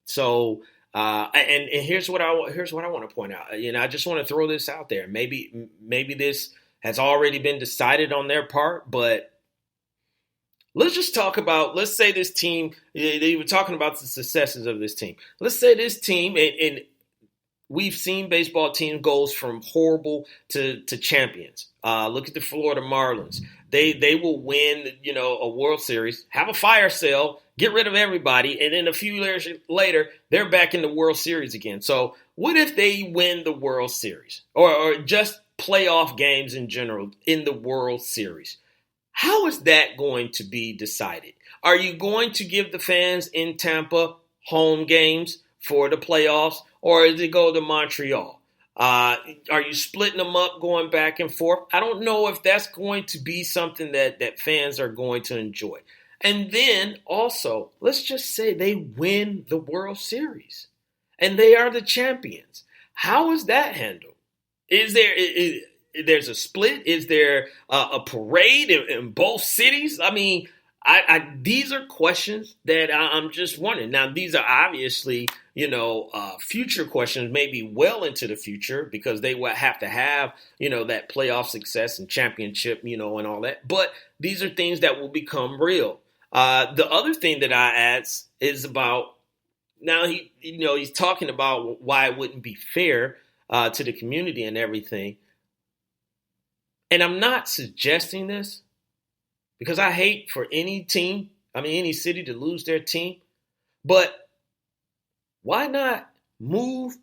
So, and here's what I want to point out. I just want to throw this out there. Maybe this has already been decided on their part, but let's just talk about. Let's say this team. They were talking about the successes of this team. Let's say this team, and we've seen baseball team goes from horrible to champions. Look at the Florida Marlins. They will win, a World Series, have a fire sale, get rid of everybody, and then a few years later, they're back in the World Series again. So what if they win the World Series or just playoff games in general in the World Series? How is that going to be decided? Are you going to give the fans in Tampa home games for the playoffs, or is it go to Montreal? Are you splitting them up, going back and forth? I don't know if that's going to be something that fans are going to enjoy. And then also, let's just say they win the World Series and they are the champions. How is that handled? There's a split? Is there a parade in both cities? I mean, these are questions that I'm just wondering. Now, these are obviously, future questions, maybe well into the future, because they will have to have, that playoff success and championship, and all that. But these are things that will become real. The other thing that I asked is about, now he's talking about why it wouldn't be fair to the community and everything. And I'm not suggesting this, because I hate for any city to lose their team. But why not move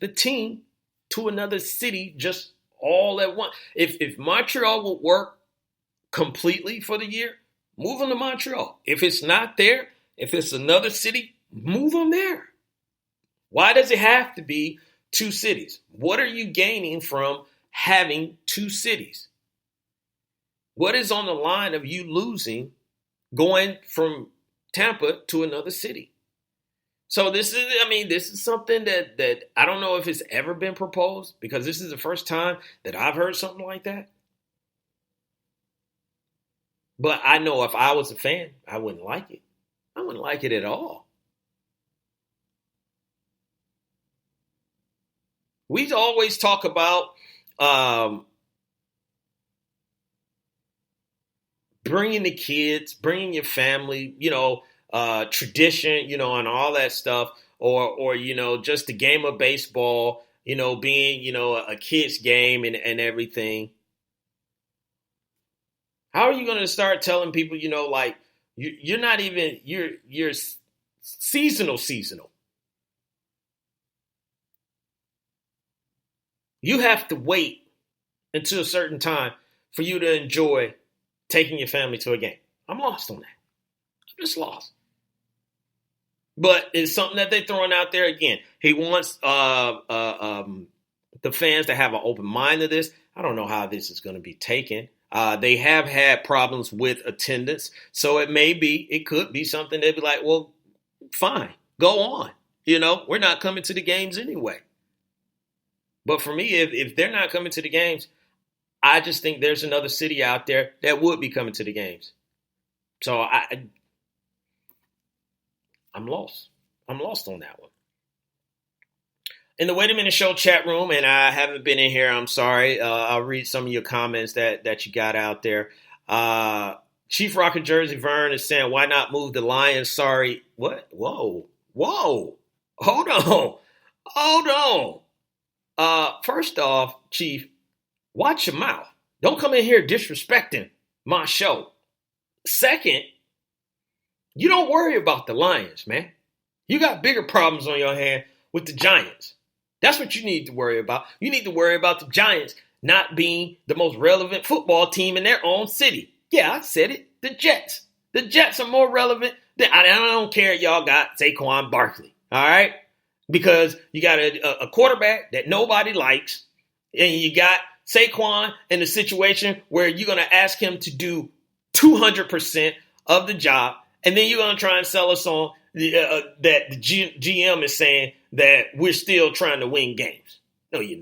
the team to another city just all at once? If Montreal would work completely for the year, move them to Montreal. If it's not there, if it's another city, move them there. Why does it have to be two cities? What are you gaining from having two cities? What is on the line of you losing, going from Tampa to another city? So this is something that I don't know if it's ever been proposed, because this is the first time that I've heard something like that. But I know if I was a fan, I wouldn't like it. I wouldn't like it at all. We always talk about bringing the kids, bringing your family, tradition, and all that stuff, or just the game of baseball, being, a kid's game and everything. How are you going to start telling people, like you're not even, you're seasonal. You have to wait until a certain time for you to enjoy taking your family to a game. I'm lost on that. I'm just lost. But it's something that they're throwing out there again. He wants the fans to have an open mind to this. I don't know how this is going to be taken. They have had problems with attendance, so it could be something they'd be like, well, fine, go on. We're not coming to the games anyway. But for me, if they're not coming to the games, I just think there's another city out there that would be coming to the games. So I'm lost. I'm lost on that one. In the Wait a Minute Show chat room, and I haven't been in here, I'm sorry. I'll read some of your comments that you got out there. Chief Rocker Jersey Vern is saying, why not move the Lions? Sorry. What? Whoa. Hold on. First off, Chief, watch your mouth. Don't come in here disrespecting my show. Second, you don't worry about the Lions, man. You got bigger problems on your hand with the Giants. That's what you need to worry about. You need to worry about the Giants not being the most relevant football team in their own city. Yeah, I said it. The Jets. The Jets are more relevant than, I don't care y'all got Saquon Barkley. All right? Because you got a quarterback that nobody likes, and you got Saquon in a situation where you're going to ask him to do 200% of the job, and then you're going to try and sell us on that the GM is saying that we're still trying to win games. No, you're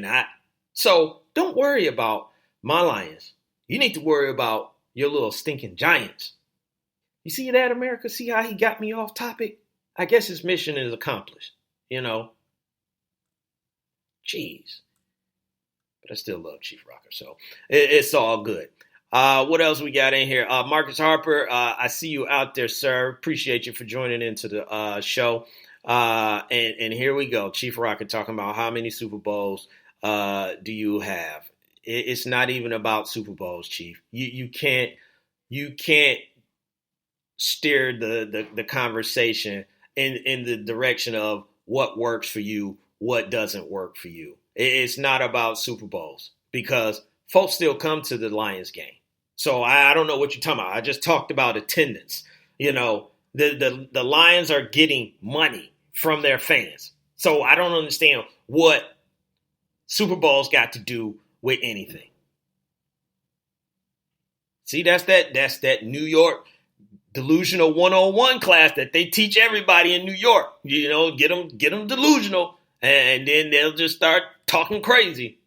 not. So don't worry about my Lions. You need to worry about your little stinking Giants. You see that, America? See how he got me off topic? I guess his mission is accomplished, Jeez. But I still love Chief Rocker, so it's all good. What else we got in here? Marcus Harper, I see you out there, sir. Appreciate you for joining into the show. And here we go. Chief Rocker talking about how many Super Bowls do you have? It's not even about Super Bowls, Chief. You can't steer the conversation in the direction of what works for you, what doesn't work for you. It's not about Super Bowls because folks still come to the Lions game. So I don't know what you're talking about. I just talked about attendance. The Lions are getting money from their fans. So I don't understand what Super Bowls got to do with anything. See, that's that New York delusional 101 class that they teach everybody in New York. Get them delusional, and then they'll just start talking crazy.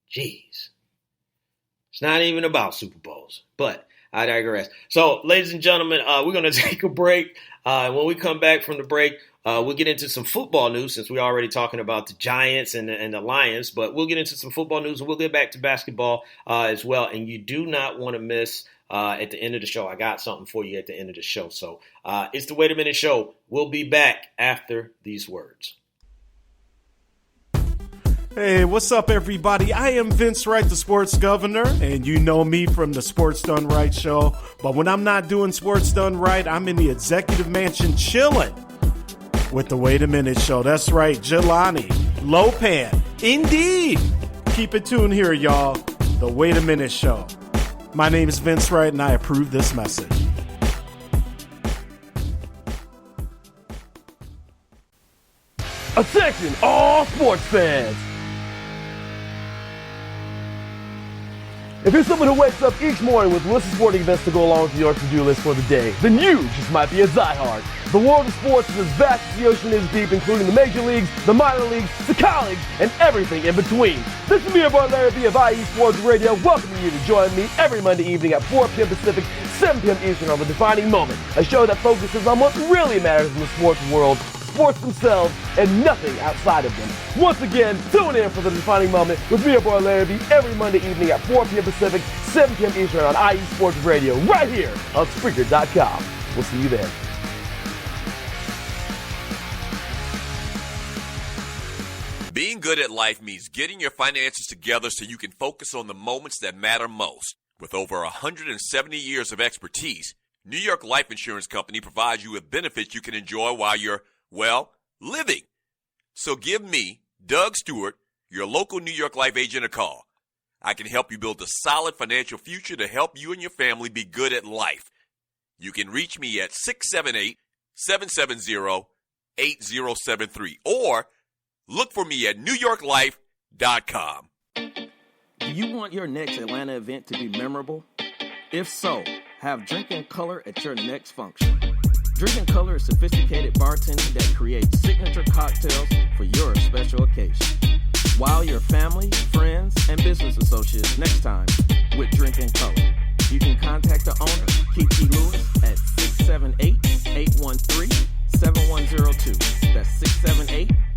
Jeez. It's not even about Super Bowls, but I digress. So, ladies and gentlemen, we're going to take a break. When we come back from the break, we'll get into some football news since we're already talking about the Giants and the Lions, but we'll get into some football news and we'll get back to basketball as well. And you do not want to miss at the end of the show. I got something for you at the end of the show. So it's the Wait a Minute Show. We'll be back after these words. Hey, what's up, everybody? I am Vince Wright, the sports governor, and you know me from the Sports Done Right show. But when I'm not doing Sports Done Right, I'm in the executive mansion chilling with the Wait a Minute Show. That's right, Jelani Lopan. Indeed. Keep it tuned here, y'all. The Wait a Minute Show. My name is Vince Wright, and I approve this message. Attention, all sports fans. If you're someone who wakes up each morning with lists of sporting events to go along with your to-do list for the day, then you just might be a diehard. The world of sports is as vast as the ocean is deep, including the major leagues, the minor leagues, the college, and everything in between. This is me, your boy Larry B of IE Sports Radio, welcoming you to join me every Monday evening at 4 p.m. Pacific, 7 p.m. Eastern on The Defining Moment, a show that focuses on what really matters in the sports world, sports themselves, and nothing outside of them. Once again, tune in for The Defining Moment with me, your boy Larry B, every Monday evening at 4 p.m. Pacific, 7 p.m. Eastern on IE Sports Radio, right here on Spreaker.com. We'll see you there. Being good at life means getting your finances together so you can focus on the moments that matter most. With over 170 years of expertise, New York Life Insurance Company provides you with benefits you can enjoy while you're, living. So give me, Doug Stewart, your local New York Life agent, a call. I can help you build a solid financial future to help you and your family be good at life. You can reach me at 678-770-8073 or look for me at NewYorkLife.com. Do you want your next Atlanta event to be memorable? If so, have Drinking Color at your next function. Drinking Color is sophisticated bartending that creates signature cocktails for your special occasion. Wow your family, friends, and business associates next time with Drinking Color. You can contact the owner, Kiki Lewis, at 678-813-7102. That's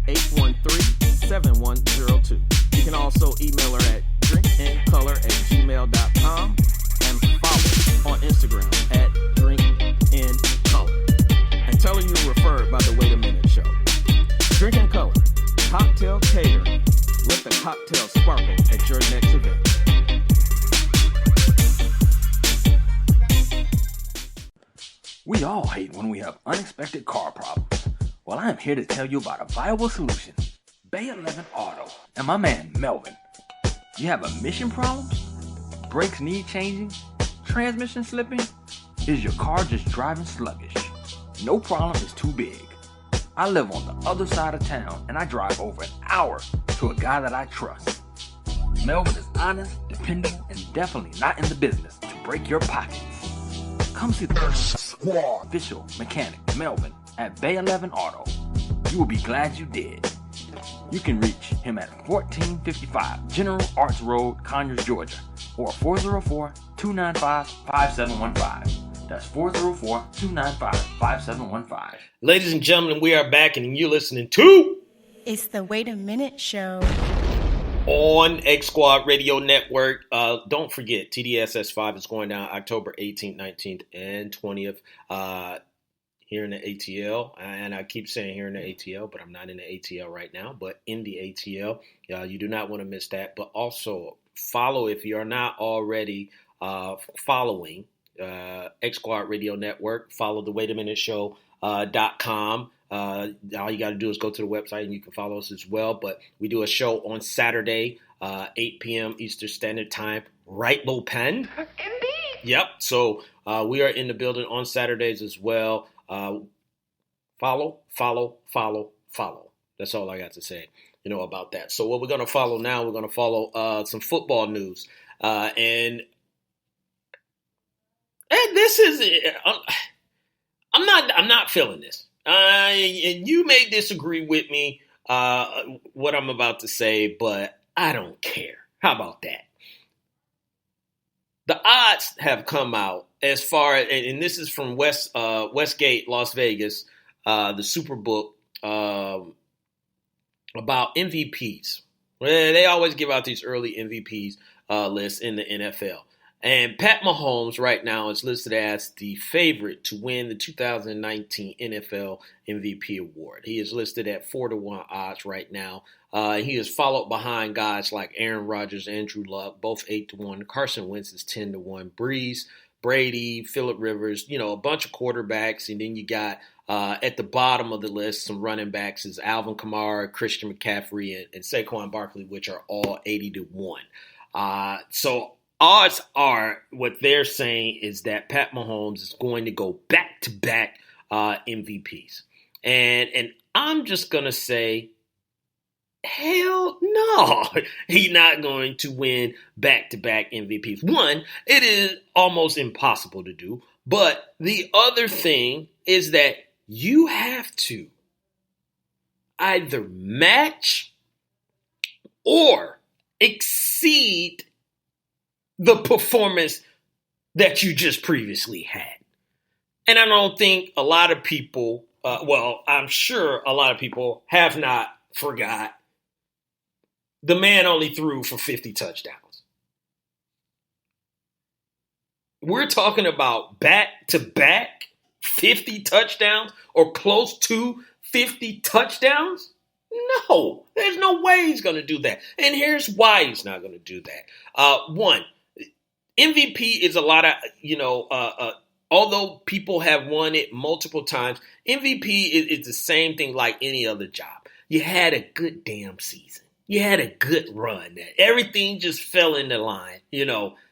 678-813-7102. You can also email her at drinkincolor@gmail.com and follow on Instagram at drinkincolor. And tell her you were referred by the Wait a Minute Show. Drinking Color, cocktail catering. Let the cocktail sparkle at your next event. We all hate when we have unexpected car problems. Well, I am here to tell you about a viable solution. Bay 11 Auto and my man Melvin. You have emission problems? Brakes need changing? Transmission slipping? Is your car just driving sluggish? No problem is too big. I live on the other side of town and I drive over an hour to a guy that I trust. Melvin is honest, dependable, and definitely not in the business to break your pockets. Come see the official mechanic Melvin at Bay 11 Auto. You will be glad you did. You can reach him at 1455 General Arts Road, Conyers, Georgia, or 404-295-5715. That's 404-295-5715. Ladies and gentlemen, we are back, and you're listening to It's the Wait a Minute Show on X Squad Radio Network. Don't forget, TDSS5 is going down October 18th, 19th, and 20th here in the ATL. And I keep saying here in the ATL, but I'm not in the ATL right now, but in the ATL. You do not want to miss that. But also follow, if you are not already following X Squad Radio Network, follow the Wait a Minute Show.com. All you got to do is go to the website and you can follow us as well. But we do a show on Saturday, 8 p.m. Eastern Standard Time, right, Lopan? Indeed. Yep. So we are in the building on Saturdays as well. Follow. That's all I got to say, about that. So what we're going to follow now, we're going to follow some football news. And this is, I'm not feeling this. And you may disagree with me, what I'm about to say, but I don't care. How about that? The odds have come out as far as, and this is from Westgate, Las Vegas, the Superbook, about MVPs. They always give out these early MVPs lists in the NFL. And Pat Mahomes right now is listed as the favorite to win the 2019 NFL MVP award. He is listed at 4-1 odds right now. He is followed behind guys like Aaron Rodgers, Andrew Luck, both 8-1. Carson Wentz is 10-1. Breeze, Brady, Phillip Rivers, a bunch of quarterbacks. And then you got at the bottom of the list some running backs is Alvin Kamara, Christian McCaffrey, and Saquon Barkley, which are all 80-1. So odds are, what they're saying is that Pat Mahomes is going to go back-to-back MVPs. And I'm just going to say, hell no. He's not going to win back-to-back MVPs. One, it is almost impossible to do. But the other thing is that you have to either match or exceed the performance that you just previously had. And I don't think a lot of people, I'm sure a lot of people have not forgot the man only threw for 50 touchdowns. We're talking about back-to-back 50 touchdowns or close to 50 touchdowns? No, there's no way he's going to do that. And here's why he's not going to do that. One, MVP is a lot of, although people have won it multiple times, MVP is the same thing like any other job. You had a good damn season. You had a good run. Everything just fell into line,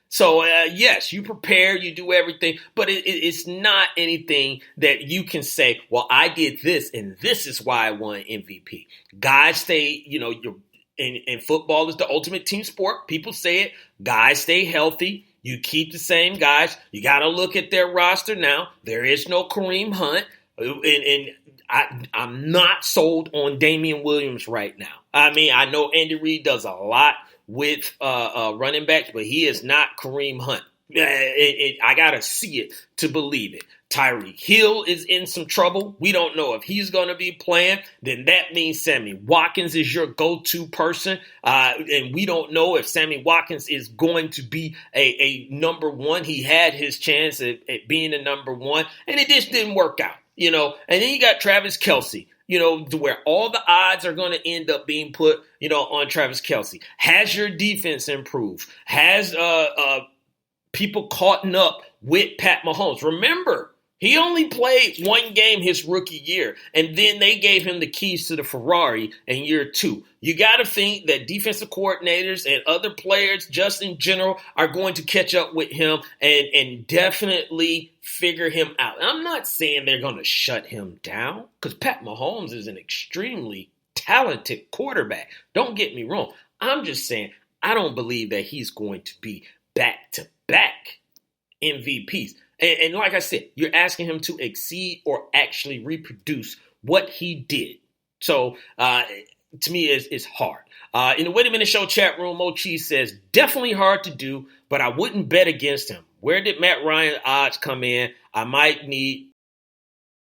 So, yes, you prepare, you do everything, but it's not anything that you can say, well, I did this, and this is why I won MVP. Guys stay, and football is the ultimate team sport. People say it. Guys stay healthy. You keep the same guys. You got to look at their roster now. There is no Kareem Hunt, and I'm not sold on Damian Williams right now. I mean, I know Andy Reid does a lot with running backs, but he is not Kareem Hunt. I got to see it to believe it. Tyreek Hill is in some trouble. We don't know if he's going to be playing. Then that means Sammy Watkins is your go-to person. And we don't know if Sammy Watkins is going to be a number one. He had his chance at being a number one, and it just didn't work out, And then you got Travis Kelce. To where all the odds are going to end up being put, on Travis Kelce. Has your defense improved? Has people caught up with Pat Mahomes? Remember, he only played one game his rookie year, and then they gave him the keys to the Ferrari in year 2. You got to think that defensive coordinators and other players just in general are going to catch up with him and definitely figure him out. And I'm not saying they're going to shut him down, because Pat Mahomes is an extremely talented quarterback. Don't get me wrong. I'm just saying I don't believe that he's going to be back-to-back MVPs. And like I said, you're asking him to exceed or actually reproduce what he did. So to me is hard. In the Wait a Minute Show chat room, Mo Cheese says, definitely hard to do, but I wouldn't bet against him. Where did Matt Ryan odds come in? I might need